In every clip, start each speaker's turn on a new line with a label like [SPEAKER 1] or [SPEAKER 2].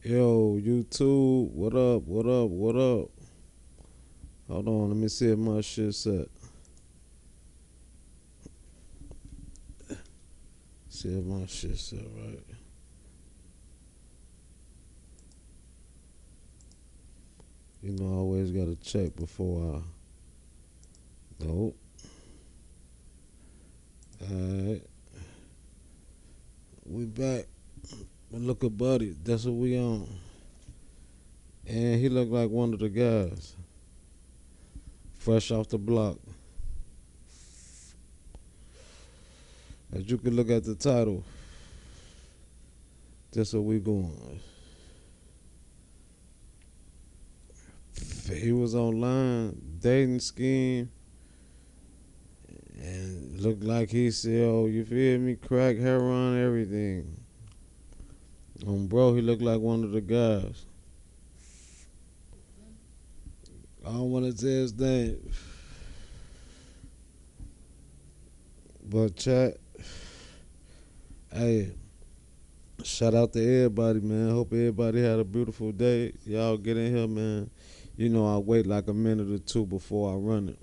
[SPEAKER 1] Yo, YouTube, what up, what up, what up? Hold on, let me see if my shit set. See if my shit set right. You know, I always gotta check before I. Nope. Alright. We back. But look at Buddy, that's what we on. And he looked like one of the guys. Fresh off the block. As you can look at the title, that's what we going. He was online, dating scheme, and looked like he said, oh, you feel me, crack, heroin, everything. Bro, he looked like one of the guys. I don't want to say his name. But chat, hey, shout out to everybody, man. Hope everybody had a beautiful day. Y'all get in here, man. You know I wait like a minute or two before I run it.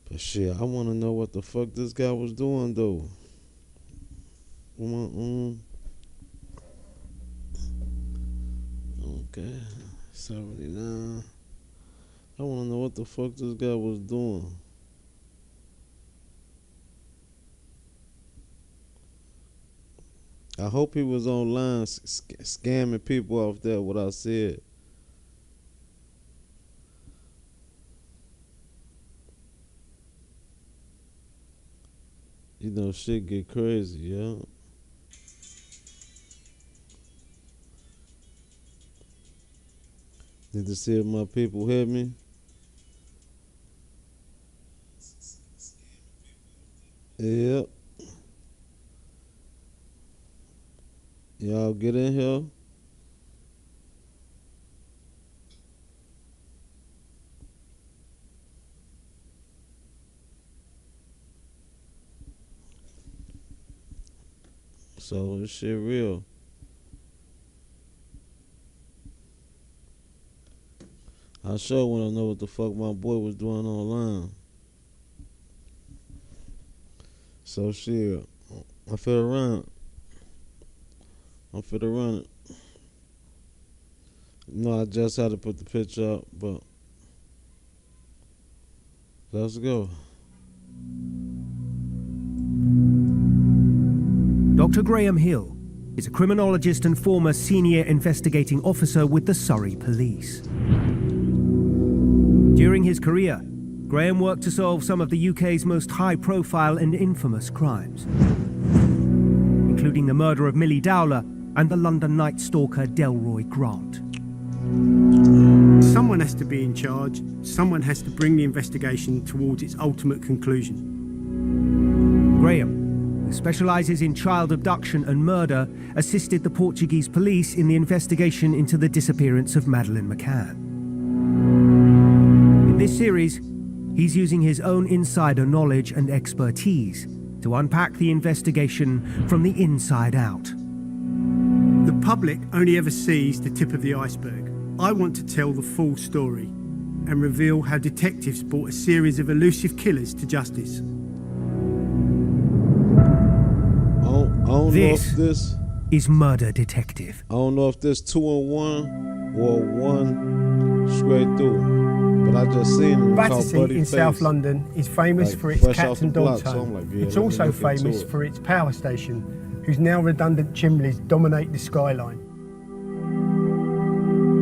[SPEAKER 1] But shit, I want to know what the fuck this guy was doing, though. Okay, 79. I want to know what the fuck this guy was doing. I hope he was online scamming people off there, what I said. You know, shit get crazy, yeah. Need to see if my people hear me. Yep. Y'all get in here. So this shit real. I sure want to know what the fuck my boy was doing online. So shit, I'm finna run it. No, I just had to put the picture up, but let's go.
[SPEAKER 2] Dr. Graham Hill is a criminologist and former senior investigating officer with the Surrey Police. During his career, Graham worked to solve some of the UK's most high-profile and infamous crimes, including the murder of Millie Dowler and the London night stalker Delroy Grant.
[SPEAKER 3] Someone has to be in charge. Someone has to bring the investigation towards its ultimate conclusion.
[SPEAKER 2] Graham, who specialises in child abduction and murder, assisted the Portuguese police in the investigation into the disappearance of Madeleine McCann. In this series, he's using his own insider knowledge and expertise to unpack the investigation from the inside out.
[SPEAKER 3] The public only ever sees the tip of the iceberg. I want to tell the full story and reveal how detectives brought a series of elusive killers to justice.
[SPEAKER 2] This is Murder Detective.
[SPEAKER 1] I don't know if this 2 in 1 or 1 straight through, but I just seen him.
[SPEAKER 3] Battersea in South London is famous for its cats and dogs home. It's also famous for its power station, whose now redundant chimneys dominate the skyline.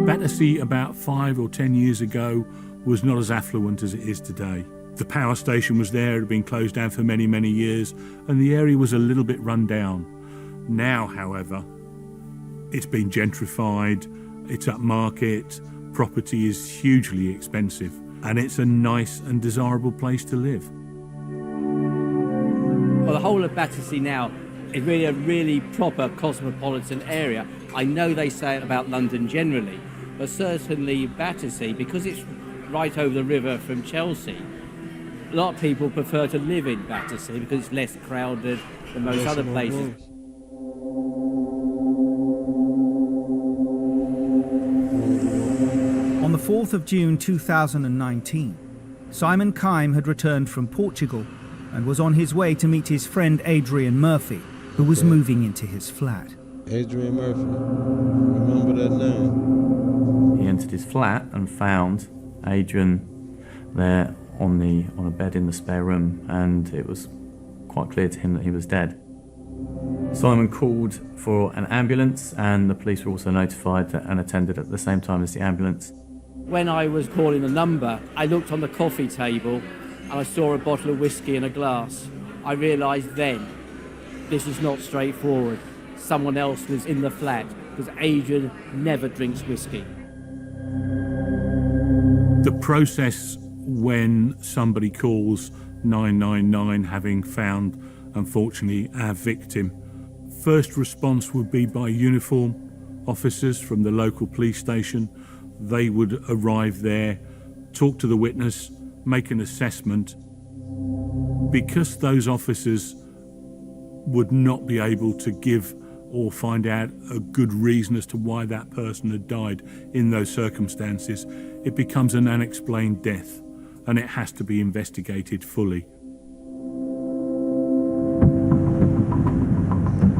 [SPEAKER 4] Battersea about 5 or 10 years ago was not as affluent as it is today. The power station was there, it had been closed down for many, many years, and the area was a little bit run down. Now, however, it's been gentrified, it's upmarket, property is hugely expensive, and it's a nice and desirable place to live.
[SPEAKER 5] Well, the whole of Battersea now is really a really proper cosmopolitan area. I know they say it about London generally, but certainly Battersea, because it's right over the river from Chelsea, a lot of people prefer to live in Battersea because it's less crowded than most other places.
[SPEAKER 2] 4th of June 2019, Simon Kime had returned from Portugal and was on his way to meet his friend Adrian Murphy, who was moving into his flat.
[SPEAKER 1] Adrian Murphy. Remember that name?
[SPEAKER 6] He entered his flat and found Adrian there on a bed in the spare room, and it was quite clear to him that he was dead. Simon called for an ambulance, and the police were also notified and attended at the same time as the ambulance.
[SPEAKER 5] When I was calling the number, I looked on the coffee table and I saw a bottle of whiskey and a glass. I realised then, this is not straightforward. Someone else was in the flat, because Adrian never drinks whiskey.
[SPEAKER 4] The process when somebody calls 999 having found, unfortunately, our victim, first response would be by uniform officers from the local police station. They would arrive there, talk to the witness, make an assessment. Because those officers would not be able to give or find out a good reason as to why that person had died in those circumstances, it becomes an unexplained death, and it has to be investigated fully.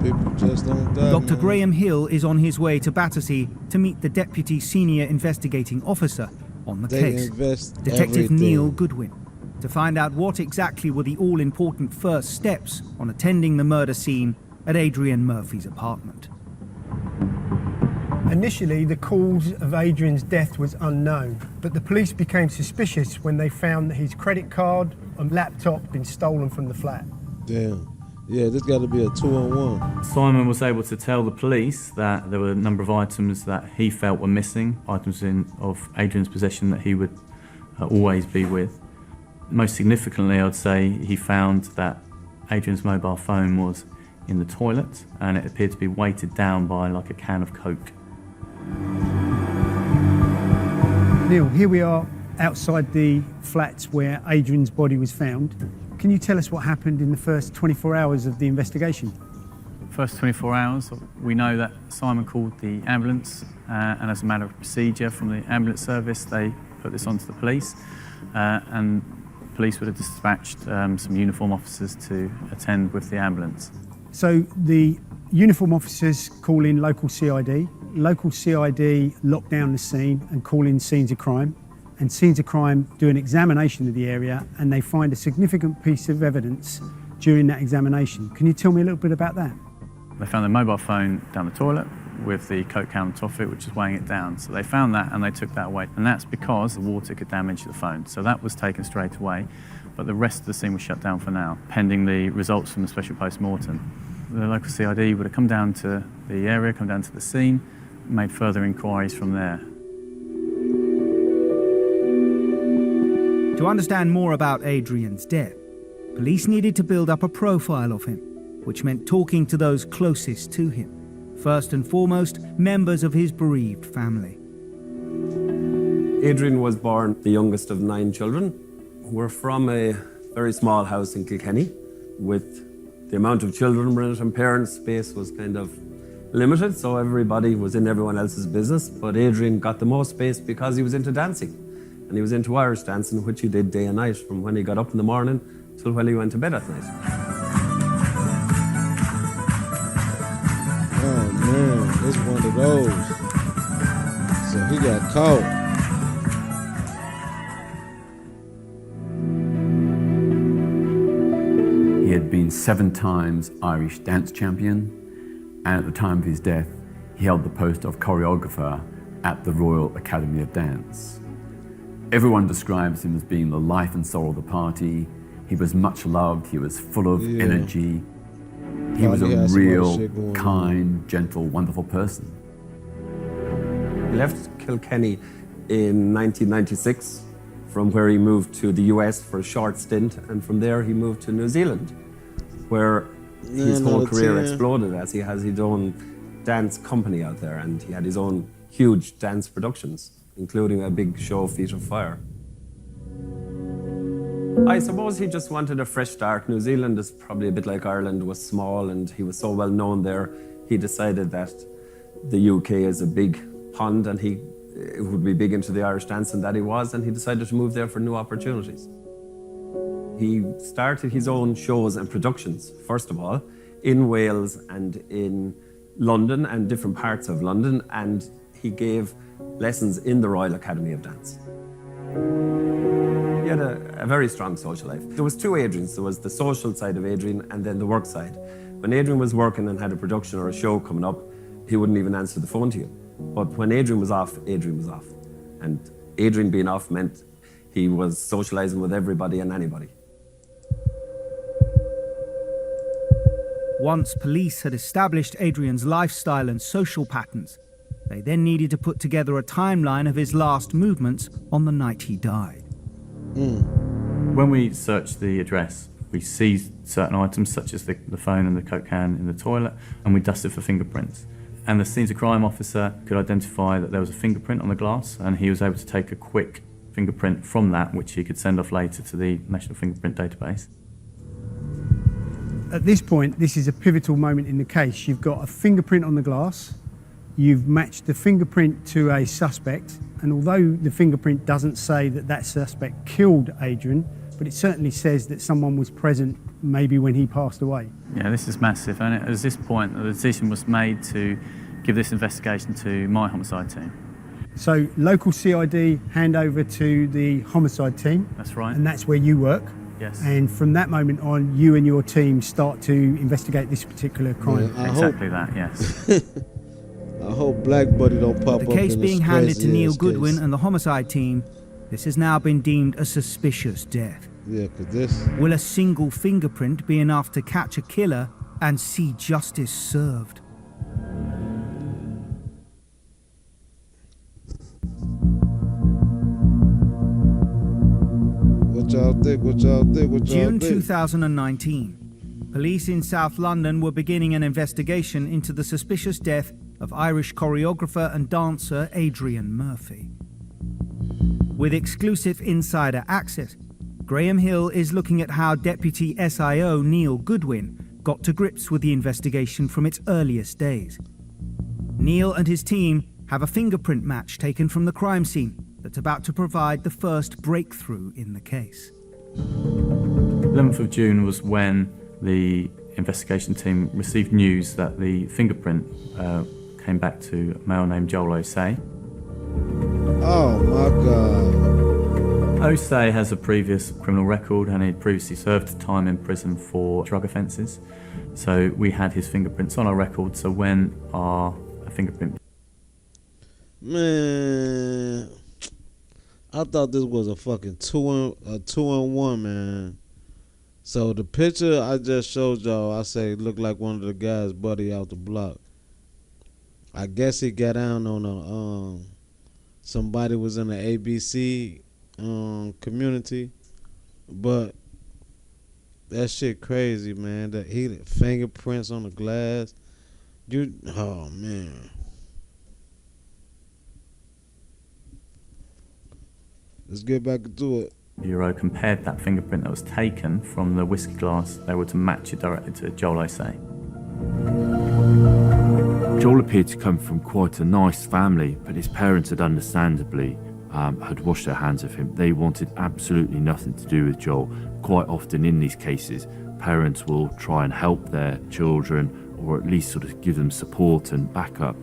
[SPEAKER 1] People just don't die.
[SPEAKER 2] Dr.
[SPEAKER 1] man.
[SPEAKER 2] Graham Hill is on his way to Battersea to meet the Deputy Senior Investigating Officer on the
[SPEAKER 1] They
[SPEAKER 2] case,
[SPEAKER 1] invest
[SPEAKER 2] Detective
[SPEAKER 1] everything.
[SPEAKER 2] Neil Goodwin, to find out what exactly were the all-important first steps on attending the murder scene at Adrian Murphy's apartment.
[SPEAKER 3] Initially, the cause of Adrian's death was unknown, but the police became suspicious when they found that his credit card and laptop had been stolen from the flat.
[SPEAKER 1] Damn. Yeah, this got to be a 2-on-1.
[SPEAKER 6] Simon was able to tell the police that there were a number of items that he felt were missing, items of Adrian's possession that he would always be with. Most significantly, I'd say he found that Adrian's mobile phone was in the toilet, and it appeared to be weighted down by like a can of Coke.
[SPEAKER 3] Neil, here we are outside the flats where Adrian's body was found. Can you tell us what happened in the first 24 hours of the investigation?
[SPEAKER 7] First 24 hours, we know that Simon called the ambulance, and as a matter of procedure from the ambulance service, they put this onto the police, and police would have dispatched some uniform officers to attend with the ambulance.
[SPEAKER 3] So the uniform officers call in local CID. Local CID lock down the scene and call in scenes of crime. And scenes of crime do an examination of the area, and they find a significant piece of evidence during that examination. Can you tell me a little bit about that?
[SPEAKER 7] They found the mobile phone down the toilet with the Coke can on top of it, which is weighing it down. So they found that and they took that away. And that's because the water could damage the phone. So that was taken straight away, but the rest of the scene was shut down for now, pending the results from the special post-mortem. The local CID would have come down to the area, come down to the scene, made further inquiries from there.
[SPEAKER 2] To understand more about Adrian's death, police needed to build up a profile of him, which meant talking to those closest to him. First and foremost, members of his bereaved family.
[SPEAKER 8] Adrian was born the youngest of 9 children. We're from a very small house in Kilkenny. With the amount of children in it and parents' space was kind of limited, so everybody was in everyone else's business. But Adrian got the most space because he was into dancing. And he was into Irish dancing, which he did day and night, from when he got up in the morning till when he went to bed at night.
[SPEAKER 1] Oh man, it's one of those. So he got caught.
[SPEAKER 9] He had been 7 times Irish dance champion, and at the time of his death, he held the post of choreographer at the Royal Academy of Dance. Everyone describes him as being the life and soul of the party. He was much loved, he was full of energy. He was a real, kind, gentle, wonderful person.
[SPEAKER 8] He left Kilkenny in 1996, from where he moved to the US for a short stint, and from there he moved to New Zealand, where his whole career exploded as he has his own dance company out there, and he had his own huge dance productions, including a big show, Feet of Fire. I suppose he just wanted a fresh start. New Zealand is probably a bit like Ireland, was small, and he was so well known there, he decided that the UK is a big pond and he would be big into the Irish dance, and that he was, and he decided to move there for new opportunities. He started his own shows and productions, first of all, in Wales and in London and different parts of London, and he gave lessons in the Royal Academy of Dance. He had a very strong social life. There was two Adrians. There was the social side of Adrian and then the work side. When Adrian was working and had a production or a show coming up, he wouldn't even answer the phone to you. But when Adrian was off, Adrian was off. And Adrian being off meant he was socialising with everybody and anybody.
[SPEAKER 2] Once police had established Adrian's lifestyle and social patterns, they then needed to put together a timeline of his last movements on the night he died.
[SPEAKER 6] When we searched the address, we seized certain items such as the phone and the Coke can in the toilet, and we dusted for fingerprints. And the scenes of crime officer could identify that there was a fingerprint on the glass, and he was able to take a quick fingerprint from that, which he could send off later to the National Fingerprint Database.
[SPEAKER 3] At this point, this is a pivotal moment in the case. You've got a fingerprint on the glass, you've matched the fingerprint to a suspect, and although the fingerprint doesn't say that that suspect killed Adrian, but it certainly says that someone was present maybe when he passed away.
[SPEAKER 7] Yeah, this is massive, and at this point the decision was made to give this investigation to my homicide team.
[SPEAKER 3] So local CID hand over to the homicide team.
[SPEAKER 7] That's right.
[SPEAKER 3] And that's where you work.
[SPEAKER 7] Yes.
[SPEAKER 3] And from that moment on, you and your team start to investigate this particular crime.
[SPEAKER 1] Man,
[SPEAKER 7] Exactly that, yes.
[SPEAKER 1] I hope Black Buddy don't pop
[SPEAKER 2] The
[SPEAKER 1] up
[SPEAKER 2] case
[SPEAKER 1] in
[SPEAKER 2] being
[SPEAKER 1] this
[SPEAKER 2] handed to
[SPEAKER 1] crazy
[SPEAKER 2] Neil
[SPEAKER 1] ass
[SPEAKER 2] Goodwin
[SPEAKER 1] case.
[SPEAKER 2] and the homicide team, this has now been deemed a suspicious death.
[SPEAKER 1] Yeah, because this...
[SPEAKER 2] Will a single fingerprint be enough to catch a killer and see justice served?
[SPEAKER 1] What y'all think? What y'all think? What y'all
[SPEAKER 2] June
[SPEAKER 1] think?
[SPEAKER 2] 2019. Police in South London were beginning an investigation into the suspicious death of Irish choreographer and dancer Adrian Murphy. With exclusive insider access, Graham Hill is looking at how Deputy SIO Neil Goodwin got to grips with the investigation from its earliest days. Neil and his team have a fingerprint match taken from the crime scene that's about to provide the first breakthrough in the case.
[SPEAKER 6] 11th of June was when the investigation team received news that the fingerprint came back to a male named Joel Osei.
[SPEAKER 1] Oh my God.
[SPEAKER 6] Osei has a previous criminal record and he'd previously served time in prison for drug offences. So we had his fingerprints on our record, so when our fingerprint...
[SPEAKER 1] Man, I thought this was a fucking two and one, man. So the picture I just showed y'all, I say looked like one of the guys' buddy out the block. I guess he got down on a somebody was in the ABC community, but that shit crazy, man. That he fingerprints on the glass. Oh man. Let's get back to it.
[SPEAKER 6] Bureau compared that fingerprint that was taken from the whiskey glass. They were to match it directly to Joel Osei.
[SPEAKER 10] Joel appeared to come from quite a nice family, but his parents had understandably had washed their hands of him. They wanted absolutely nothing to do with Joel. Quite often in these cases, parents will try and help their children or at least sort of give them support and backup.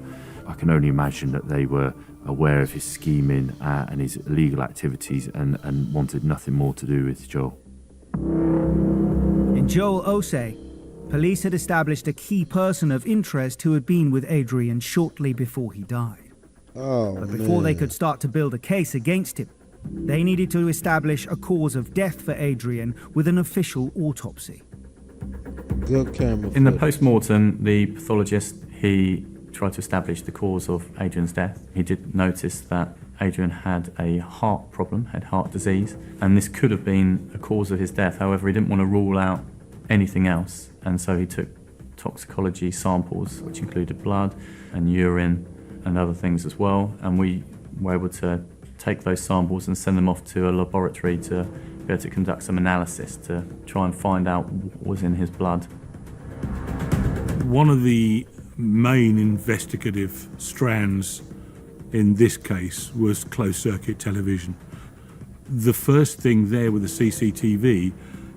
[SPEAKER 10] I can only imagine that they were aware of his scheming and his illegal activities and wanted nothing more to do with Joel.
[SPEAKER 2] In Joel Osei, police had established a key person of interest who had been with Adrian shortly before he died. But before they could start to build a case against him, they needed to establish a cause of death for Adrian with an official autopsy.
[SPEAKER 1] Good camera.
[SPEAKER 6] In the post-mortem, the pathologist, he tried to establish the cause of Adrian's death. He did notice that Adrian had a heart problem, had heart disease, and this could have been a cause of his death. However, he didn't want to rule out anything else, and so he took toxicology samples, which included blood and urine and other things as well, and we were able to take those samples and send them off to a laboratory to be able to conduct some analysis to try and find out what was in his blood.
[SPEAKER 4] One of the main investigative strands in this case was closed-circuit television. The first thing there with the CCTV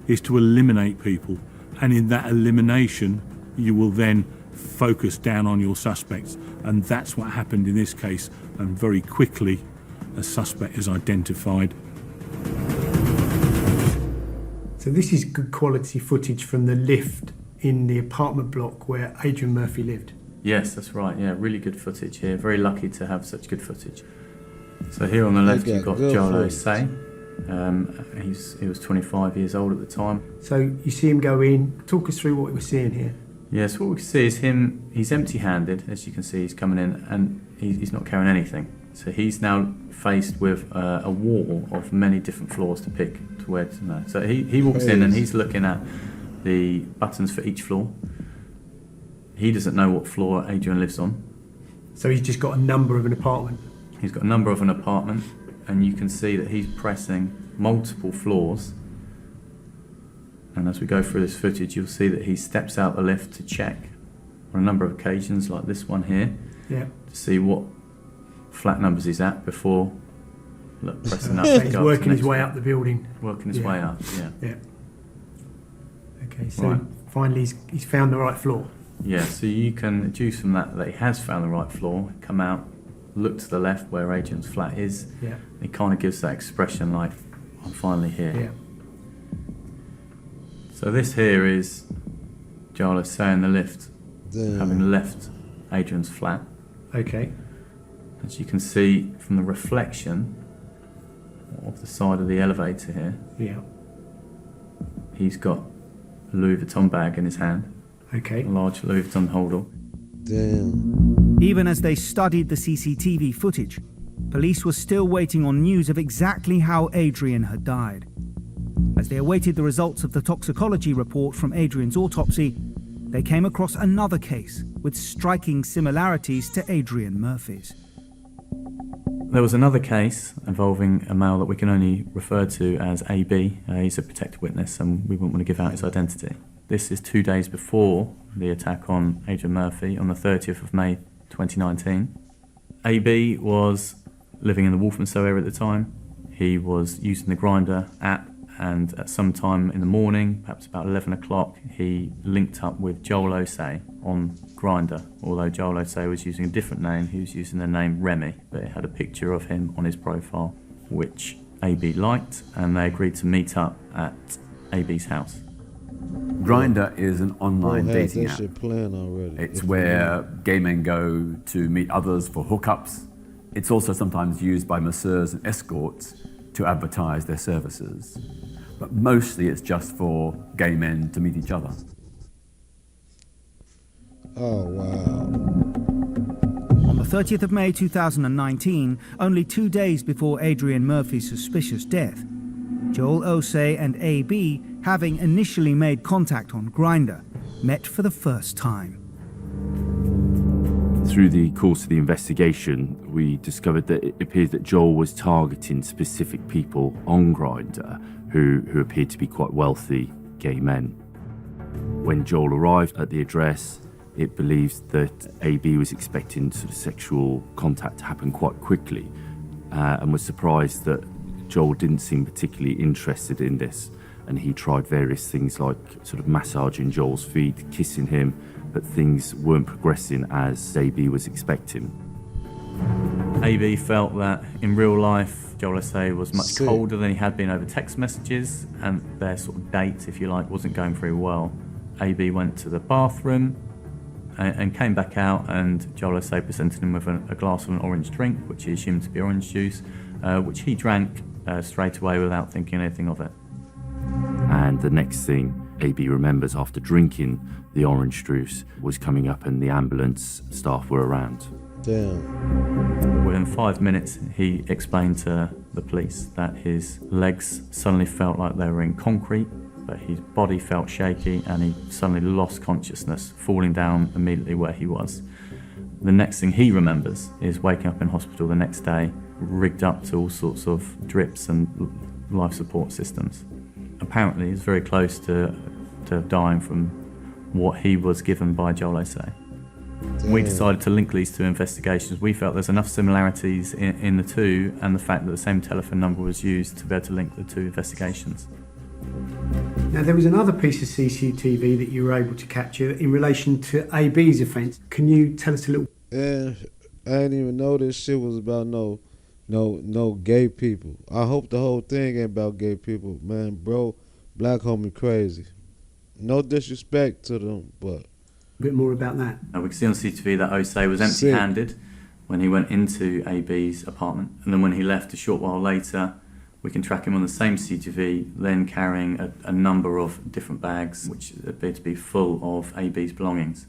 [SPEAKER 4] is to eliminate people, and in that elimination you will then focus down on your suspects, and that's what happened in this case, and very quickly a suspect is identified.
[SPEAKER 3] So this is good quality footage from the lift in the apartment block where Adrian Murphy lived.
[SPEAKER 6] Yes, that's right. Yeah, really good footage here. Very lucky to have such good footage. So here on the left you've got Joel Osei. He was 25 years old at the time.
[SPEAKER 3] So you see him go in. Talk us through what we're seeing here.
[SPEAKER 6] Yes, what we can see is him. He's empty-handed, as you can see. He's coming in and he's not carrying anything. So he's now faced with a wall of many different floors to pick to where to know. So he walks in and he's looking at the buttons for each floor. He doesn't know what floor Adrian lives on.
[SPEAKER 3] So he's just got a number of an apartment.
[SPEAKER 6] He's got a number of an apartment, and you can see that he's pressing multiple floors. And as we go through this footage, you'll see that he steps out the lift to check on a number of occasions, like this one here, to see what flat numbers he's at before pressing up.
[SPEAKER 3] So he's working his way up the building.
[SPEAKER 6] Working his way up, yeah.
[SPEAKER 3] Okay, so finally he's found the right floor.
[SPEAKER 6] Yeah, so you can deduce from that he has found the right floor, come out, look to the left where Adrian's flat is.
[SPEAKER 3] Yeah.
[SPEAKER 6] He kind of gives that expression like, I'm finally here.
[SPEAKER 3] Yeah.
[SPEAKER 6] So this here is Joel Osei in the lift, having left Adrian's flat.
[SPEAKER 3] Okay.
[SPEAKER 6] As you can see from the reflection of the side of the elevator here, he's got a Louis Vuitton bag in his hand.
[SPEAKER 3] Okay.
[SPEAKER 6] A large Louis Vuitton holder.
[SPEAKER 1] Damn.
[SPEAKER 2] Even as they studied the CCTV footage, police were still waiting on news of exactly how Adrian had died. As they awaited the results of the toxicology report from Adrian's autopsy, they came across another case with striking similarities to Adrian Murphy's.
[SPEAKER 6] There was another case involving a male that we can only refer to as AB. He's a protected witness and we wouldn't want to give out his identity. This is 2 days before the attack on Adrian Murphy on the 30th of May 2019. AB was living in the Walthamstow area at the time. He was using the Grindr app, and at some time in the morning, perhaps about 11 o'clock, he linked up with Joel Osei on Grindr. Although Joel Osei was using a different name, he was using the name Remy, but it had a picture of him on his profile, which AB liked, and they agreed to meet up at AB's house.
[SPEAKER 9] Grindr is an online dating
[SPEAKER 1] that
[SPEAKER 9] app.
[SPEAKER 1] shit playing already.
[SPEAKER 9] It's where gay men go to meet others for hookups. It's also sometimes used by masseurs and escorts to advertise their services. But mostly it's just for gay men to meet each other.
[SPEAKER 1] Oh, wow.
[SPEAKER 2] On the 30th of May 2019, only 2 days before Adrian Murphy's suspicious death, Joel Osei and AB, having initially made contact on Grindr, met for the first time.
[SPEAKER 10] Through the course of the investigation, we discovered that it appeared that Joel was targeting specific people on Grindr who appeared to be quite wealthy gay men. When Joel arrived at the address, it believes that AB was expecting sort of sexual contact to happen quite quickly, and was surprised that Joel didn't seem particularly interested in this, and he tried various things like sort of massaging Joel's feet, kissing him, but things weren't progressing as AB was expecting.
[SPEAKER 6] AB felt that in real life, Joel Osei was much colder than he had been over text messages, and their sort of date, if you like, wasn't going very well. AB went to the bathroom and came back out, and Joel Osei presented him with a glass of an orange drink, which he assumed to be orange juice, which he drank straight away without thinking anything of it.
[SPEAKER 10] And the next thing AB remembers after drinking the orange juice was coming up and the ambulance staff were around.
[SPEAKER 1] Damn.
[SPEAKER 6] Within 5 minutes, he explained to the police that his legs suddenly felt like they were in concrete, but his body felt shaky and he suddenly lost consciousness, falling down immediately where he was. The next thing he remembers is waking up in hospital the next day, rigged up to all sorts of drips and life support systems. Apparently, he's very close to dying from what he was given by Joel Osei. We decided to link these two investigations. We felt there's enough similarities in the two, and the fact that the same telephone number was used to be able to link the two investigations.
[SPEAKER 3] Now, there was another piece of CCTV that you were able to capture in relation to AB's offence. Can you tell us a little?
[SPEAKER 1] And I didn't even know this shit was about no gay people. I hope the whole thing ain't about gay people, man. Bro, black homie crazy. No disrespect to them, but
[SPEAKER 3] A bit more about that.
[SPEAKER 6] We can see on CCTV that Osei was empty-handed when he went into AB's apartment, and then when he left a short while later, we can track him on the same CCTV, then carrying a number of different bags, which appeared to be full of AB's belongings.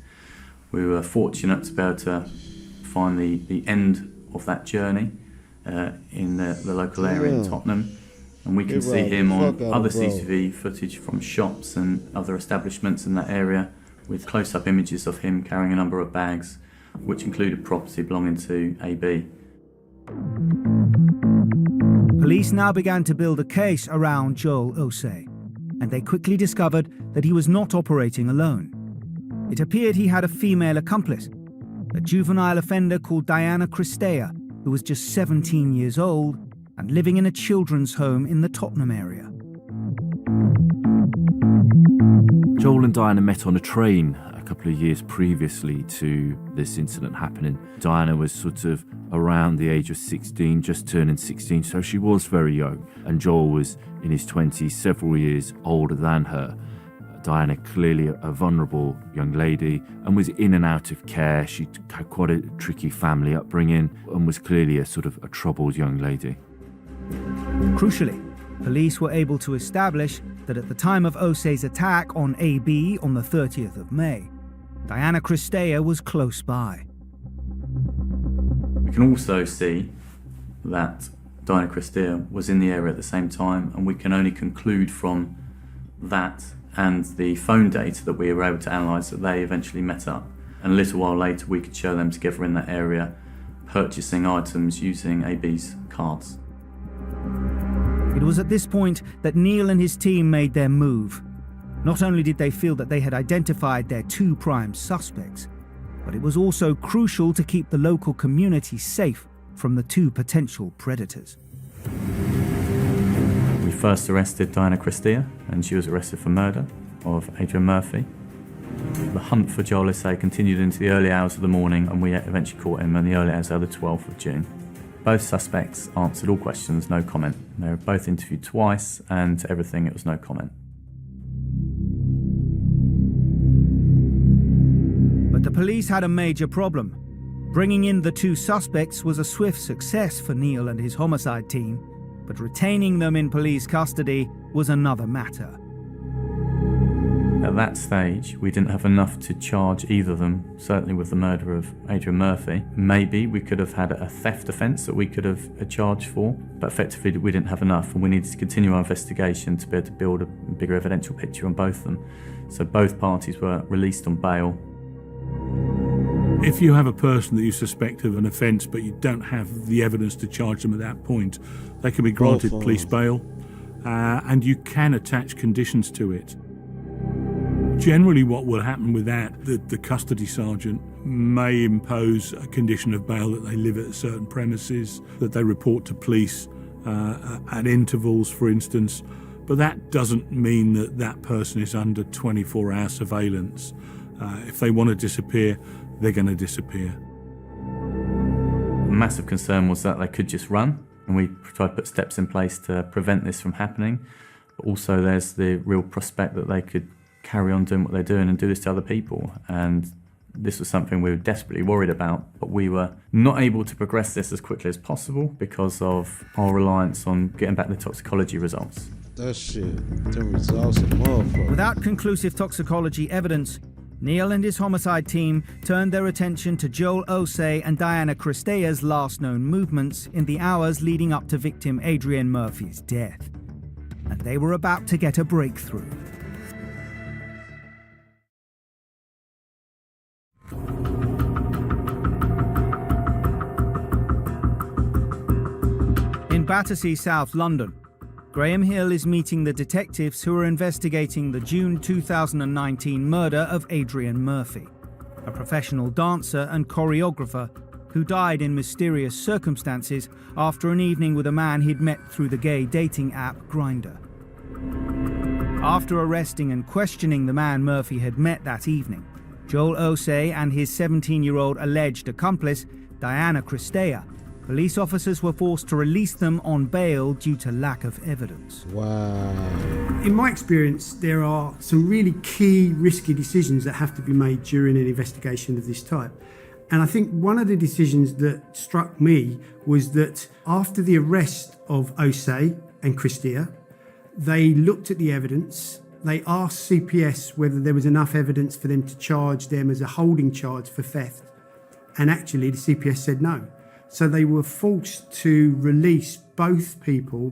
[SPEAKER 6] We were fortunate to be able to find the end of that journey in the local area in Tottenham, and we can see him on other CCTV footage from shops and other establishments in that area, with close-up images of him carrying a number of bags, which included property belonging to AB.
[SPEAKER 2] Police now began to build a case around Joel Osei, and they quickly discovered that he was not operating alone. It appeared he had a female accomplice, a juvenile offender called Diana Christea, who was just 17 years old and living in a children's home in the Tottenham area.
[SPEAKER 10] Joel and Diana met on a train a couple of years previously to this incident happening. Diana was sort of around the age of 16, just turning 16, so she was very young. And Joel was in his 20s, several years older than her. Diana, clearly a vulnerable young lady, and was in and out of care. She had quite a tricky family upbringing and was clearly a sort of a troubled young lady.
[SPEAKER 2] Crucially, police were able to establish that at the time of Osei's attack on AB on the 30th of May, Diana Christea was close by.
[SPEAKER 6] We can also see that Diana Christea was in the area at the same time, and we can only conclude from that and the phone data that we were able to analyse that they eventually met up. And a little while later we could show them together in that area, purchasing items using AB's cards.
[SPEAKER 2] It was at this point that Neil and his team made their move. Not only did they feel that they had identified their two prime suspects, but it was also crucial to keep the local community safe from the two potential predators.
[SPEAKER 6] We first arrested Diana Christea, and she was arrested for murder of Adrian Murphy. The hunt for Joel Osei continued into the early hours of the morning, and we eventually caught him in the early hours of the 12th of June. Both suspects answered all questions, no comment. They were both interviewed twice, and to everything it was no comment.
[SPEAKER 2] But the police had a major problem. Bringing in the two suspects was a swift success for Neil and his homicide team, but retaining them in police custody was another matter.
[SPEAKER 6] At that stage, we didn't have enough to charge either of them, certainly with the murder of Adrian Murphy. Maybe we could have had a theft offence that we could have charged for, but effectively we didn't have enough, and we needed to continue our investigation to be able to build a bigger evidential picture on both of them. So both parties were released on bail.
[SPEAKER 4] If you have a person that you suspect of an offence but you don't have the evidence to charge them at that point, they can be granted police bail, and you can attach conditions to it. Generally what will happen with that, the custody sergeant may impose a condition of bail that they live at certain premises, that they report to police at intervals, for instance, but that doesn't mean that that person is under 24-hour surveillance. If they want to disappear, they're going to disappear.
[SPEAKER 6] A massive concern was that they could just run, and we tried to put steps in place to prevent this from happening. But also there's the real prospect that they could carry on doing what they're doing and do this to other people. And this was something we were desperately worried about, but we were not able to progress this as quickly as possible because of our reliance on getting back the toxicology results.
[SPEAKER 1] That shit, them results are motherfuckers.
[SPEAKER 2] Without conclusive toxicology evidence, Neil and his homicide team turned their attention to Joel Osei and Diana Christea's last known movements in the hours leading up to victim Adrian Murphy's death. And they were about to get a breakthrough. In Battersea, South London, Graham Hill is meeting the detectives who are investigating the June 2019 murder of Adrian Murphy. a professional dancer and choreographer who died in mysterious circumstances after an evening with a man he'd met through the gay dating app Grindr. After arresting and questioning the man Murphy had met that evening, Joel Osei and his 17-year-old alleged accomplice, Diana Cristea, police officers were forced to release them on bail due to lack of evidence.
[SPEAKER 1] Wow.
[SPEAKER 3] In my experience, there are some really key risky decisions that have to be made during an investigation of this type. And I think one of the decisions that struck me was that after the arrest of Osei and Cristea, they looked at the evidence. They asked CPS whether there was enough evidence for them to charge them as a holding charge for theft. And actually, the CPS said no. So they were forced to release both people.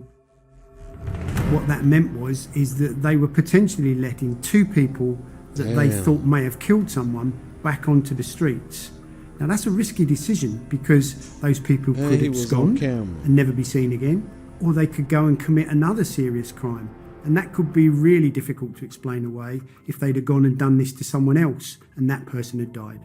[SPEAKER 3] What that meant is that they were potentially letting two people that they thought may have killed someone back onto the streets. Now, that's a risky decision because those people could abscond and never be seen again, or they could go and commit another serious crime. And that could be really difficult to explain away if they'd have gone and done this to someone else and that person had died.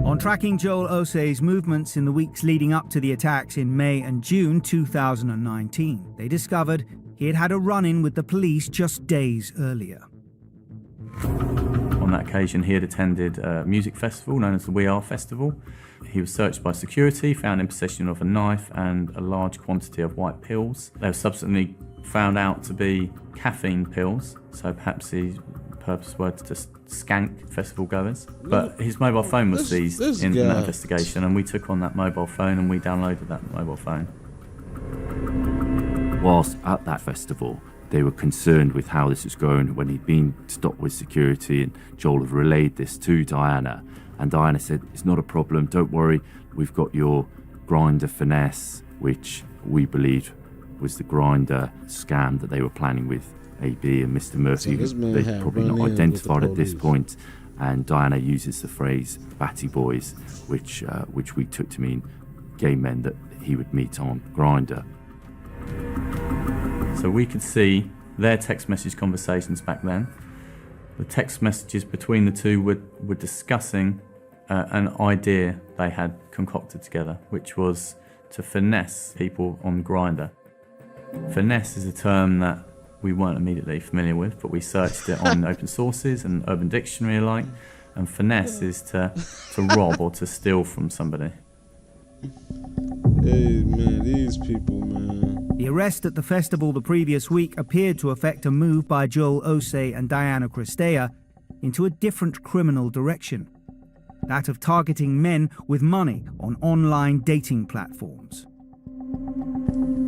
[SPEAKER 2] On tracking Joel Osei's movements in the weeks leading up to the attacks in May and June 2019, they discovered he had had a run-in with the police just days earlier.
[SPEAKER 6] On that occasion, he had attended a music festival known as the We Are Festival. He was searched by security, found in possession of a knife and a large quantity of white pills. They were subsequently found out to be caffeine pills, so perhaps his purpose were to just skank festival goers. But his mobile phone was seized in that investigation, and we took on that mobile phone and we downloaded that mobile phone.
[SPEAKER 10] Whilst at that festival, they were concerned with how this was going when he'd been stopped with security, and Joel had relayed this to Diana. And Diana said, "It's not a problem, don't worry, we've got your Grindr finesse," which we believed was the Grindr scam that they were planning with AB and Mr. Murphy, who they'd probably not identified at this point. And Diana uses the phrase "batty boys," which we took to mean gay men that he would meet on Grindr.
[SPEAKER 6] So we could see their text message conversations back then. The text messages between the two were discussing an idea they had concocted together, which was to finesse people on Grindr. Finesse is a term that we weren't immediately familiar with, but we searched it on open sources and Urban Dictionary alike, and finesse is to rob or to steal from somebody.
[SPEAKER 1] Hey, man, these people, man.
[SPEAKER 2] The arrest at the festival the previous week appeared to affect a move by Joel Osei and Diana Cristea into a different criminal direction, that of targeting men with money on online dating platforms.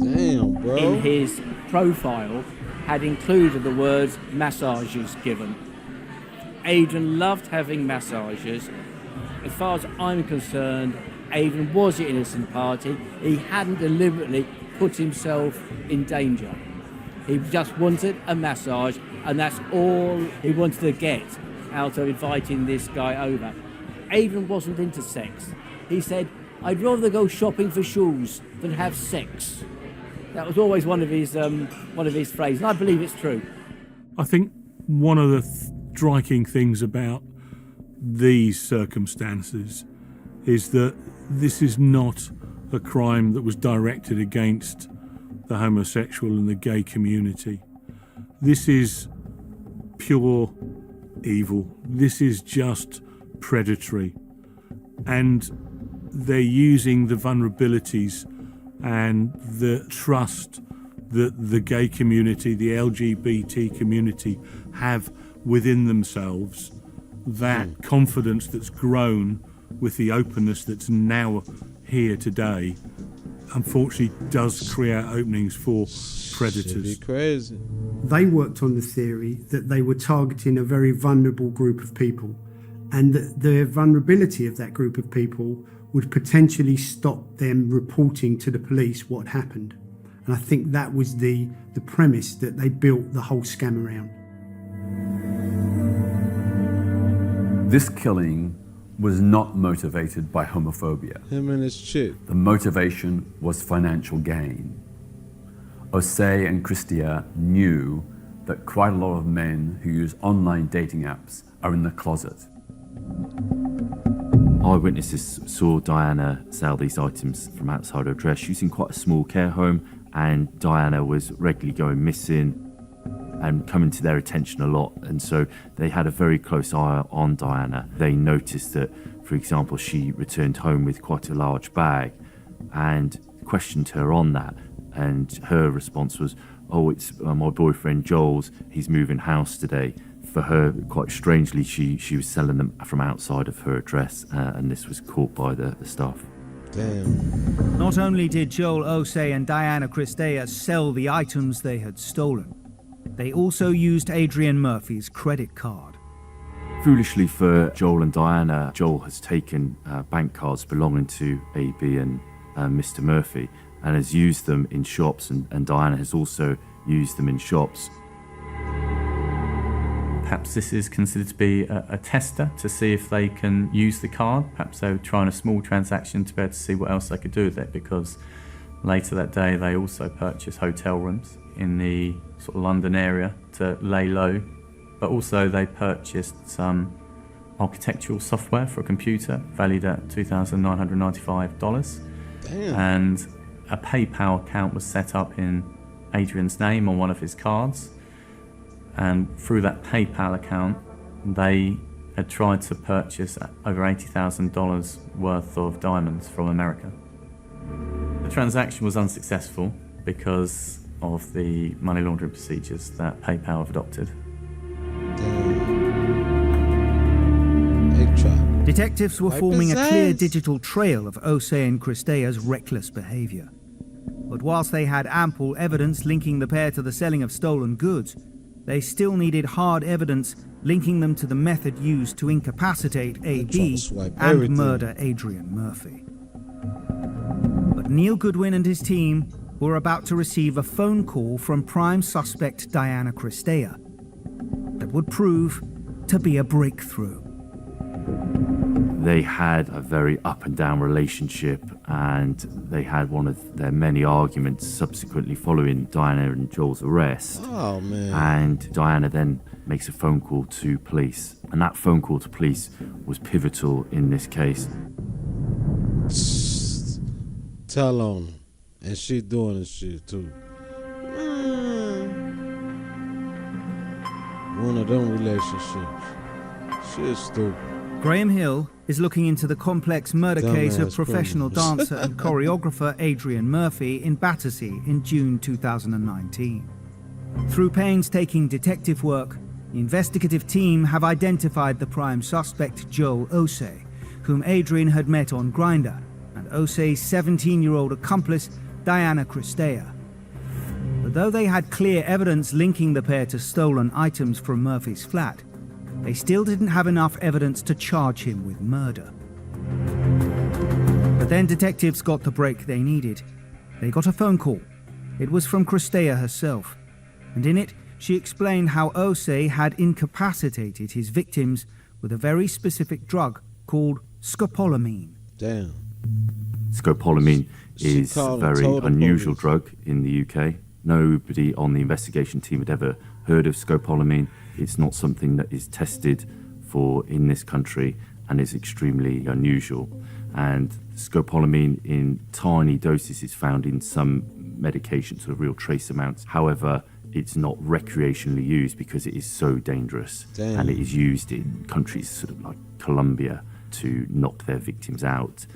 [SPEAKER 1] Damn, bro.
[SPEAKER 5] In his profile had included the words massages given. Adrian loved having massages. As far as I'm concerned, Adrian was the innocent party. He hadn't deliberately put himself in danger. He just wanted a massage, and that's all he wanted to get out of inviting this guy over. Adrian wasn't into sex. He said, "I'd rather go shopping for shoes than have sex." That was always one of his phrases, and I believe it's true.
[SPEAKER 4] I think one of the striking things about these circumstances is that this is not a crime that was directed against the homosexual and the gay community. This is pure evil. This is just predatory. And they're using the vulnerabilities and the trust that the gay community, the LGBT community have within themselves, that confidence that's grown with the openness that's now here today, unfortunately does create openings for predators.
[SPEAKER 1] Should be crazy.
[SPEAKER 3] They worked on the theory that they were targeting a very vulnerable group of people, and that the vulnerability of that group of people would potentially stop them reporting to the police what happened. And I think that was the premise that they built the whole scam around.
[SPEAKER 9] This killing was not motivated by homophobia.
[SPEAKER 1] Him and his chick.
[SPEAKER 9] The motivation was financial gain. Osei and Cristea knew that quite a lot of men who use online dating apps are in the closet.
[SPEAKER 10] Eyewitnesses saw Diana sell these items from outside her address using quite a small care home, and Diana was regularly going missing and coming to their attention a lot, and so they had a very close eye on Diana. They noticed that, for example, she returned home with quite a large bag and questioned her on that, and her response was, "Oh, it's my boyfriend Joel's, he's moving house today." For her, quite strangely, she was selling them from outside of her address, and this was caught by the staff.
[SPEAKER 1] Damn.
[SPEAKER 2] Not only did Joel Osei and Diana Christea sell the items they had stolen, they also used Adrian Murphy's credit card.
[SPEAKER 10] Foolishly for Joel and Diana, Joel has taken bank cards belonging to AB and Mr. Murphy and has used them in shops, and Diana has also used them in shops.
[SPEAKER 6] Perhaps this is considered to be a tester to see if they can use the card. Perhaps they were trying a small transaction to be able to see what else they could do with it, because later that day they also purchased hotel rooms in the sort of London area to lay low, but also they purchased some architectural software for a computer valued at $2,995.
[SPEAKER 1] Damn.
[SPEAKER 6] And a PayPal account was set up in Adrian's name on one of his cards. And through that PayPal account, they had tried to purchase over $80,000 worth of diamonds from America. The transaction was unsuccessful because of the money laundering procedures that PayPal have adopted.
[SPEAKER 1] Damn.
[SPEAKER 2] Detectives were
[SPEAKER 1] Wipe
[SPEAKER 2] forming
[SPEAKER 1] his
[SPEAKER 2] a clear
[SPEAKER 1] ass.
[SPEAKER 2] digital trail of Osei and Christea's reckless behavior. But whilst they had ample evidence linking the pair to the selling of stolen goods, they still needed hard evidence linking them to the method used to incapacitate AB
[SPEAKER 1] swipe
[SPEAKER 2] and
[SPEAKER 1] everything.
[SPEAKER 2] murder Adrian Murphy. But Neil Goodwin and his team were about to receive a phone call from prime suspect Diana Christea that would prove to be a breakthrough.
[SPEAKER 10] They had a very up and down relationship, and they had one of their many arguments subsequently following Diana and Joel's arrest.
[SPEAKER 1] Oh, man.
[SPEAKER 10] And Diana then makes a phone call to police, and that phone call to police was pivotal in this case.
[SPEAKER 1] Tell on her. And she doing this shit too. One of them relationships. Shit stupid.
[SPEAKER 2] Graham Hill is looking into the complex murder case of
[SPEAKER 1] Dumbass
[SPEAKER 2] professional
[SPEAKER 1] criminals.
[SPEAKER 2] dancer and choreographer Adrian Murphy in Battersea in June 2019. Through painstaking detective work, the investigative team have identified the prime suspect Joel Osei, whom Adrian had met on Grindr, and Osei's 17-year-old accomplice Diana Christea. But though they had clear evidence linking the pair to stolen items from Murphy's flat, they still didn't have enough evidence to charge him with murder. But then detectives got the break they needed. They got a phone call. It was from Christea herself, and in it she explained how Osei had incapacitated his victims with a very specific drug called scopolamine.
[SPEAKER 1] Damn.
[SPEAKER 10] Scopolamine
[SPEAKER 1] She
[SPEAKER 10] is a
[SPEAKER 1] called
[SPEAKER 10] very
[SPEAKER 1] and told the
[SPEAKER 10] unusual
[SPEAKER 1] police.
[SPEAKER 10] drug in the UK. Nobody on the investigation team had ever heard of scopolamine. It's not something that is tested for in this country and is extremely unusual. And scopolamine in tiny doses is found in some medications, sort of real trace amounts. However, it's not recreationally used because it is so dangerous.
[SPEAKER 1] Damn.
[SPEAKER 10] And it is used in countries sort of like Colombia to knock their victims out,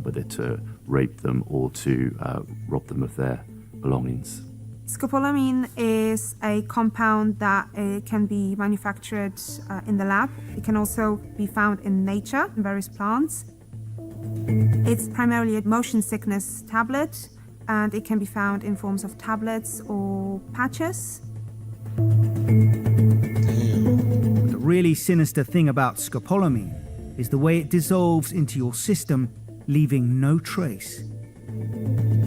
[SPEAKER 10] whether to rape them or to rob them of their belongings.
[SPEAKER 11] Scopolamine is a compound that can be manufactured in the lab. It can also be found in nature, in various plants. It's primarily a motion sickness tablet, and it can be found in forms of tablets or patches.
[SPEAKER 2] The really sinister thing about scopolamine is the way it dissolves into your system, leaving no trace.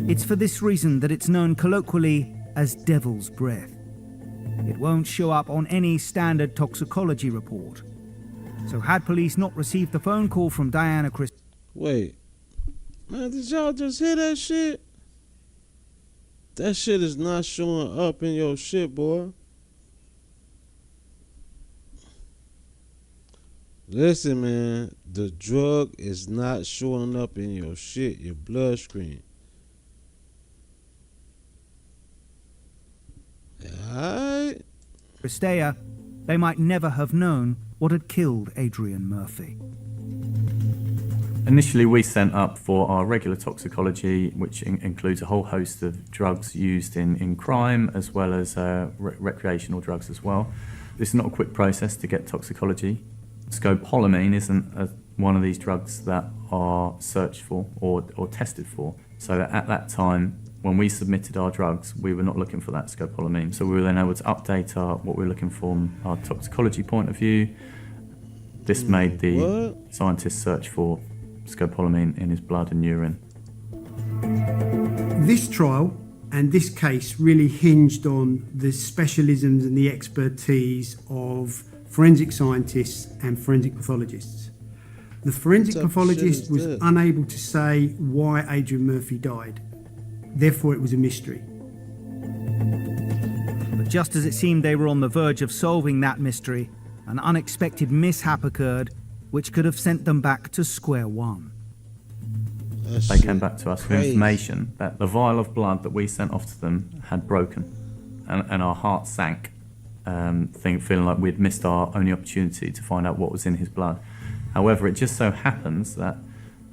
[SPEAKER 2] It's for this reason that it's known colloquially as devil's breath. It won't show up on any standard toxicology report. So had police not received the phone call from Diana Christea,
[SPEAKER 1] Wait. Man, did y'all just hear that shit? That shit is not showing up in your shit, boy. Listen, man, the drug is not showing up in your shit, your bloodstream. Alright?
[SPEAKER 2] Christea, they might never have known what had killed Adrian Murphy.
[SPEAKER 6] Initially, we sent up for our regular toxicology, which includes a whole host of drugs used in crime, as well as recreational drugs as well. This is not a quick process to get toxicology. Scopolamine isn't one of these drugs that are searched for or tested for. So at that time, when we submitted our drugs, we were not looking for that scopolamine. So we were then able to update what we were looking for from our toxicology point of view. This made the scientists search for scopolamine in his blood and urine.
[SPEAKER 3] This trial and this case really hinged on the specialisms and the expertise of forensic scientists and forensic pathologists. The forensic pathologist was unable to say why Adrian Murphy died. Therefore, it was a mystery.
[SPEAKER 2] But just as it seemed they were on the verge of solving that mystery, an unexpected mishap occurred which could have sent them back to square one.
[SPEAKER 6] They came back to us with information that the vial of blood that we sent off to them had broken, and our hearts sank, feeling like we'd missed our only opportunity to find out what was in his blood. However, it just so happens that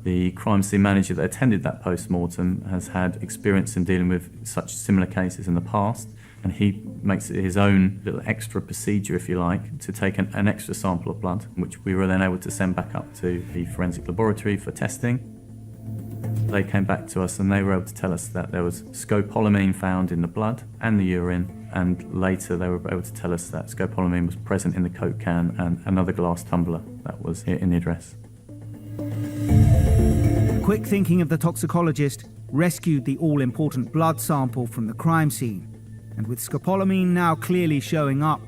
[SPEAKER 6] the crime scene manager that attended that post-mortem has had experience in dealing with such similar cases in the past, and he makes it his own little extra procedure, if you like, to take an extra sample of blood, which we were then able to send back up to the forensic laboratory for testing. They came back to us and they were able to tell us that there was scopolamine found in the blood and the urine, and later they were able to tell us that scopolamine was present in the Coke can and another glass tumbler that was in the address.
[SPEAKER 2] Quick thinking of the toxicologist rescued the all-important blood sample from the crime scene, and with scopolamine now clearly showing up,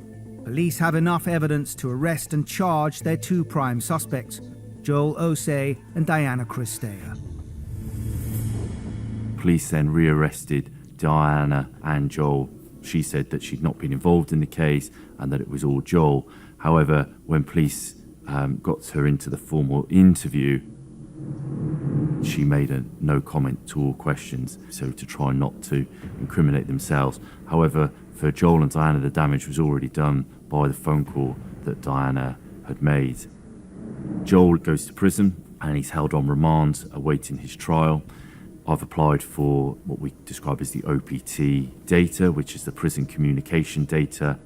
[SPEAKER 2] police have enough evidence to arrest and charge their two prime suspects, Joel Osei and Diana Christea.
[SPEAKER 10] Police then rearrested Diana and Joel. She said that she'd not been involved in the case and that it was all Joel. However, when police got her into the formal interview, she made a no comment to all questions, so to try not to incriminate themselves. However, for Joel and Diana, the damage was already done by the phone call that Diana had made. Joel goes to prison and he's held on remand, awaiting his trial. I've applied for what we describe as the OPT data, which is the prison communication data.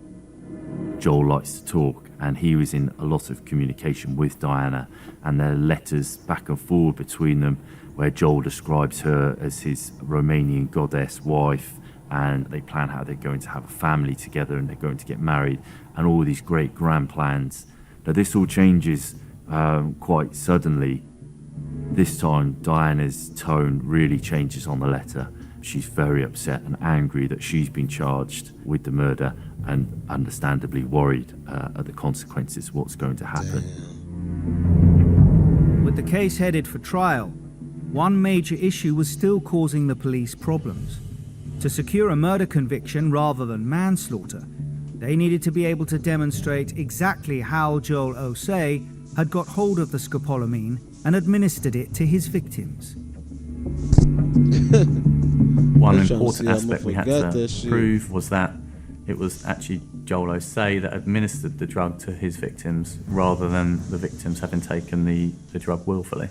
[SPEAKER 10] Joel likes to talk, and he was in a lot of communication with Diana, and there are letters back and forward between them where Joel describes her as his Romanian goddess wife, and they plan how they're going to have a family together and they're going to get married, and all these great grand plans. Now this all changes quite suddenly. This time Diana's tone really changes on the letter. She's very upset and angry that she's been charged with the murder, and understandably worried at the consequences of what's going to happen.
[SPEAKER 2] With the case headed for trial, one major issue was still causing the police problems. To secure a murder conviction rather than manslaughter, they needed to be able to demonstrate exactly how Joel Osei had got hold of the scopolamine and administered it to his victims.
[SPEAKER 6] One important aspect we had to prove was that it was actually Joel Osei that administered the drug to his victims, rather than the victims having taken the drug willfully.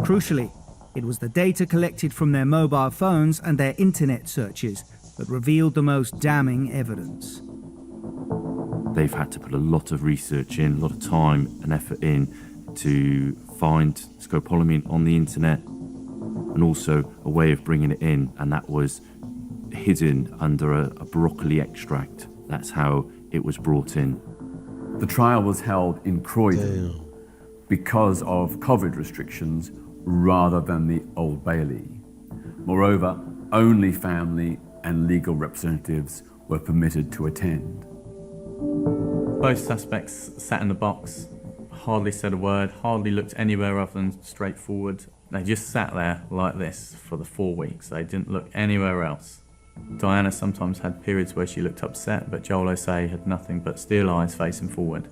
[SPEAKER 2] Crucially, it was the data collected from their mobile phones and their internet searches that revealed the most damning evidence.
[SPEAKER 10] They've had to put a lot of research in, a lot of time and effort in to find scopolamine on the internet, and also a way of bringing it in, and that was hidden under a broccoli extract. That's how it was brought in.
[SPEAKER 9] The trial was held in Croydon because of COVID restrictions rather than the Old Bailey. Moreover, only family and legal representatives were permitted to attend.
[SPEAKER 6] Both suspects sat in the box, hardly said a word, hardly looked anywhere other than straight forward. They just sat there like this for the 4 weeks. They didn't look anywhere else. Diana sometimes had periods where she looked upset, but Joel Osei had nothing but steel eyes facing forward.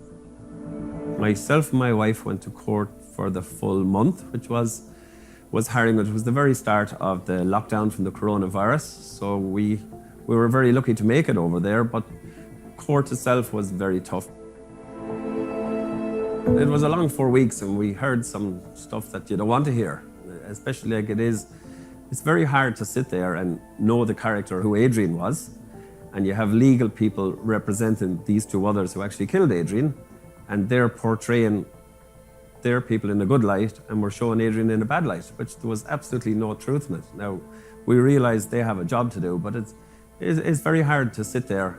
[SPEAKER 8] Myself and my wife went to court for the full month, which was harrowing. It was the very start of the lockdown from the coronavirus, so we were very lucky to make it over there, but court itself was very tough. It was a long 4 weeks, and we heard some stuff that you don't want to hear, especially like it's very hard to sit there and know the character who Adrian was, and you have legal people representing these two others who actually killed Adrian, and they're portraying their people in a good light, and we're showing Adrian in a bad light, which there was absolutely no truth in it. Now, we realise they have a job to do, but it's very hard to sit there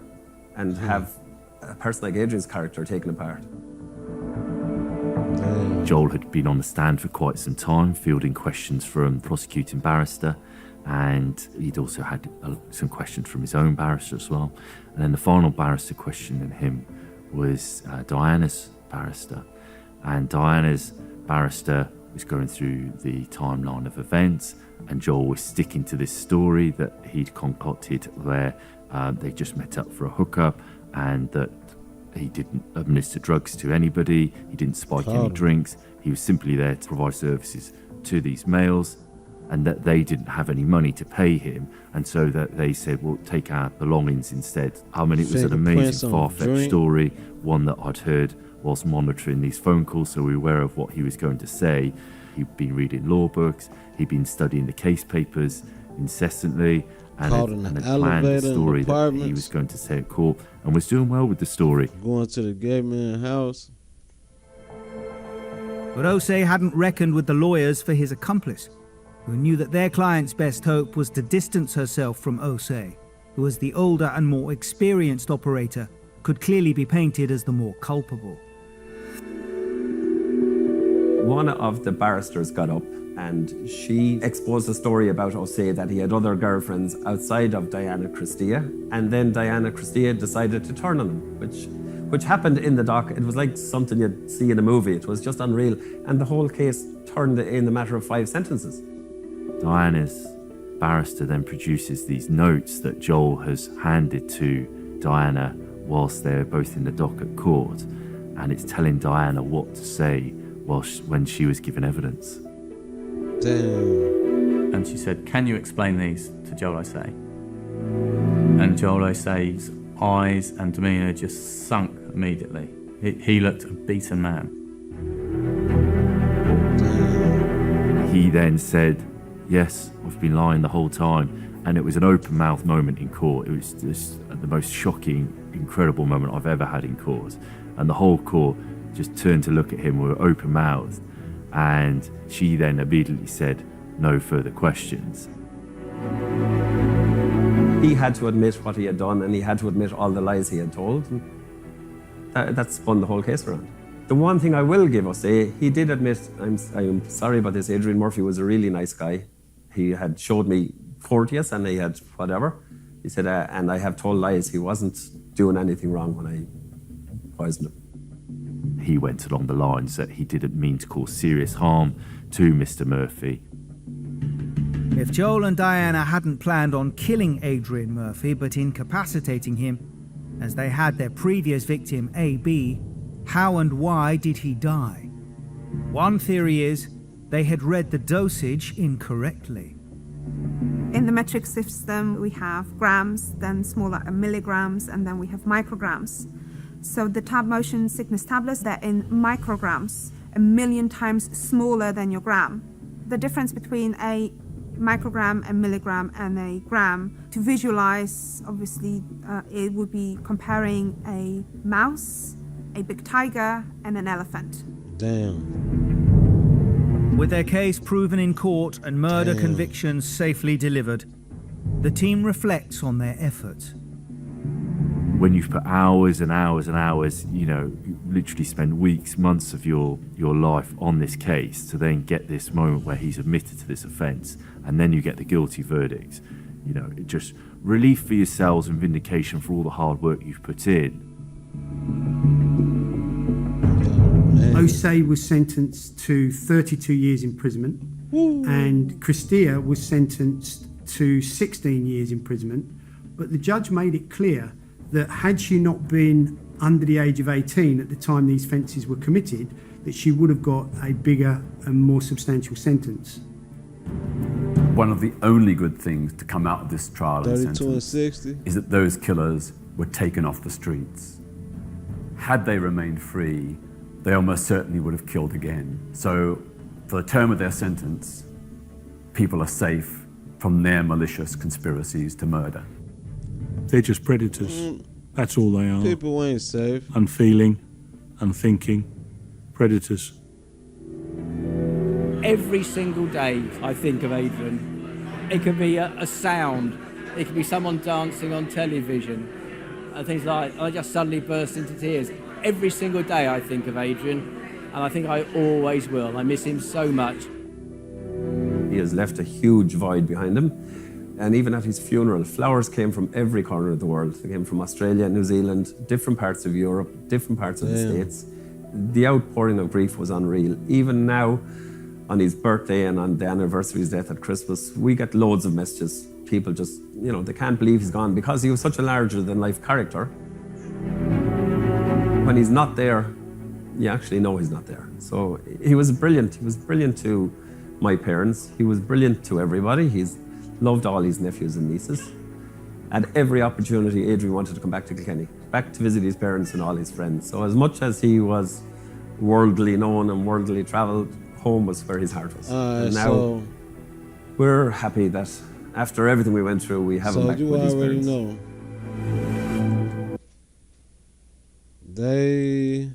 [SPEAKER 8] and have a person like Adrian's character taken apart.
[SPEAKER 10] Joel had been on the stand for quite some time, fielding questions from the prosecuting barrister, and he'd also had some questions from his own barrister as well. And then the final barrister questioning him was Diana's barrister. And Diana's barrister was going through the timeline of events, and Joel was sticking to this story that he'd concocted where they just met up for a hookup, and that he didn't administer drugs to anybody, he didn't spike any drinks, he was simply there to provide services to these males, and that they didn't have any money to pay him, and so that they said, well, take our belongings instead. I mean, it was an amazing, far-fetched story, one that I'd heard whilst monitoring these phone calls, so we were aware of what he was going to say. He'd been reading law books, he'd been studying the case papers incessantly, and had planned the story that he was going to say at court, and was doing well with the story.
[SPEAKER 1] Going to the gay man's house.
[SPEAKER 2] But Osei hadn't reckoned with the lawyers for his accomplice, who knew that their client's best hope was to distance herself from Osei, who, as the older and more experienced operator, could clearly be painted as the more culpable.
[SPEAKER 8] One of the barristers got up and she exposed a story about Osei that he had other girlfriends outside of Diana Christia, and then Diana Christia decided to turn on him, which happened in the dock. It was like something you'd see in a movie. It was just unreal, and the whole case turned in a matter of 5 sentences.
[SPEAKER 10] Diana's barrister then produces these notes that Joel has handed to Diana whilst they're both in the dock at court, and it's telling Diana what to say when she was given evidence.
[SPEAKER 1] Damn.
[SPEAKER 6] And she said, can you explain these to Joel Osei? And Joel Osei's eyes and demeanour just sunk immediately. He looked a beaten man.
[SPEAKER 10] He then said, yes, I've been lying the whole time. And it was an open mouth moment in court. It was just the most shocking, incredible moment I've ever had in court. And the whole court just turned to look at him with open mouthed. And she then immediately said, no further questions.
[SPEAKER 8] He had to admit what he had done, and he had to admit all the lies he had told. And that spun the whole case around. The one thing I will give Osei, he did admit, I'm sorry about this, Adrian Murphy was a really nice guy. He had showed me courteous, and he had whatever. He said, and I have told lies. He wasn't doing anything wrong when I poisoned him.
[SPEAKER 10] He went along the lines that he didn't mean to cause serious harm to Mr. Murphy.
[SPEAKER 2] If Joel and Diana hadn't planned on killing Adrian Murphy but incapacitating him, as they had their previous victim AB, how and why did he die? One theory is they had read the dosage incorrectly.
[SPEAKER 11] In the metric system, we have grams, then smaller milligrams, and then we have micrograms. So the tab motion sickness tablets, they're in micrograms, 1,000,000 times smaller than your gram. The difference between a microgram, a milligram, and a gram, to visualize, obviously, it would be comparing a mouse, a big tiger, and an elephant.
[SPEAKER 1] Damn.
[SPEAKER 2] With their case proven in court and murder convictions safely delivered, the team reflects on their efforts.
[SPEAKER 10] When you've put hours and hours and hours, you literally spend weeks, months of your life on this case to then get this moment where he's admitted to this offence, and then you get the guilty verdicts. It just relief for yourselves and vindication for all the hard work you've put in.
[SPEAKER 3] Osei was sentenced to 32 years imprisonment, and Christia was sentenced to 16 years imprisonment But the judge made it clear that had she not been under the age of 18 at the time these offences were committed, that she would have got a bigger and more substantial sentence.
[SPEAKER 9] One of the only good things to come out of this trial and
[SPEAKER 1] 32 and
[SPEAKER 9] sentence
[SPEAKER 1] 60.
[SPEAKER 9] is that those killers were taken off the streets. Had they remained free, they almost certainly would have killed again. So for the term of their sentence, people are safe from their malicious conspiracies to murder.
[SPEAKER 4] They're just predators. That's all they are.
[SPEAKER 1] People ain't safe.
[SPEAKER 4] Unfeeling, unthinking, predators.
[SPEAKER 5] Every single day I think of Adrian. It could be a sound, it could be someone dancing on television, and things like I just suddenly burst into tears. Every single day I think of Adrian, and I think I always will. I miss him so much.
[SPEAKER 8] He has left a huge void behind him. And even at his funeral, flowers came from every corner of the world. They came from Australia, New Zealand, different parts of Europe, different parts of the States. The outpouring of grief was unreal. Even now, on his birthday and on the anniversary of his death at Christmas, we get loads of messages. People just, they can't believe he's gone because he was such a larger-than-life character. When he's not there, you actually know he's not there. So he was brilliant. He was brilliant to my parents. He was brilliant to everybody. He's loved all his nephews and nieces. At every opportunity, Adrian wanted to come back to Kilkenny, back to visit his parents and all his friends. So as much as he was worldly known and worldly travelled, home was where his heart was. And now we're happy that after everything we went through, we have him back with his parents.
[SPEAKER 1] So you already know.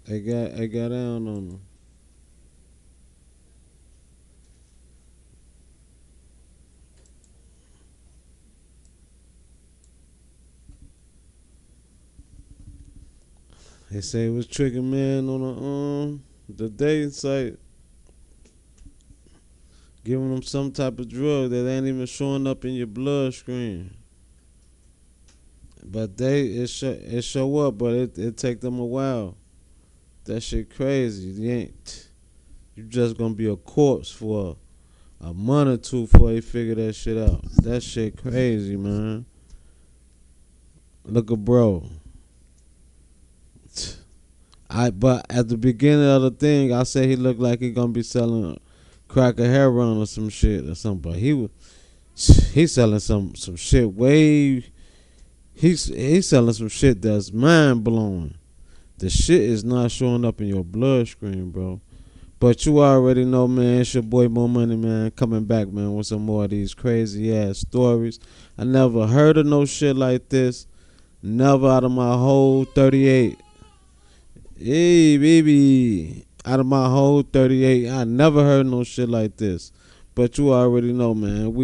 [SPEAKER 1] They got down on him. They say it was tricking man on the dating site, giving them some type of drug that ain't even showing up in your bloodstream. But it show up, but it take them a while. That shit crazy. You just gonna be a corpse for a month or two before they figure that shit out. That shit crazy, man. Look at bro. But at the beginning of the thing, I said he looked like he gonna be selling crack or heroin or some shit or something. But he's selling some shit way. He's selling some shit that's mind blowing. The shit is not showing up in your bloodstream, bro. But you already know, man. It's your boy Mo Money, man. Coming back, man, with some more of these crazy ass stories. I never heard of no shit like this. Never out of my whole 38. Hey, baby. Out of my whole 38, I never heard no shit like this. But you already know, man.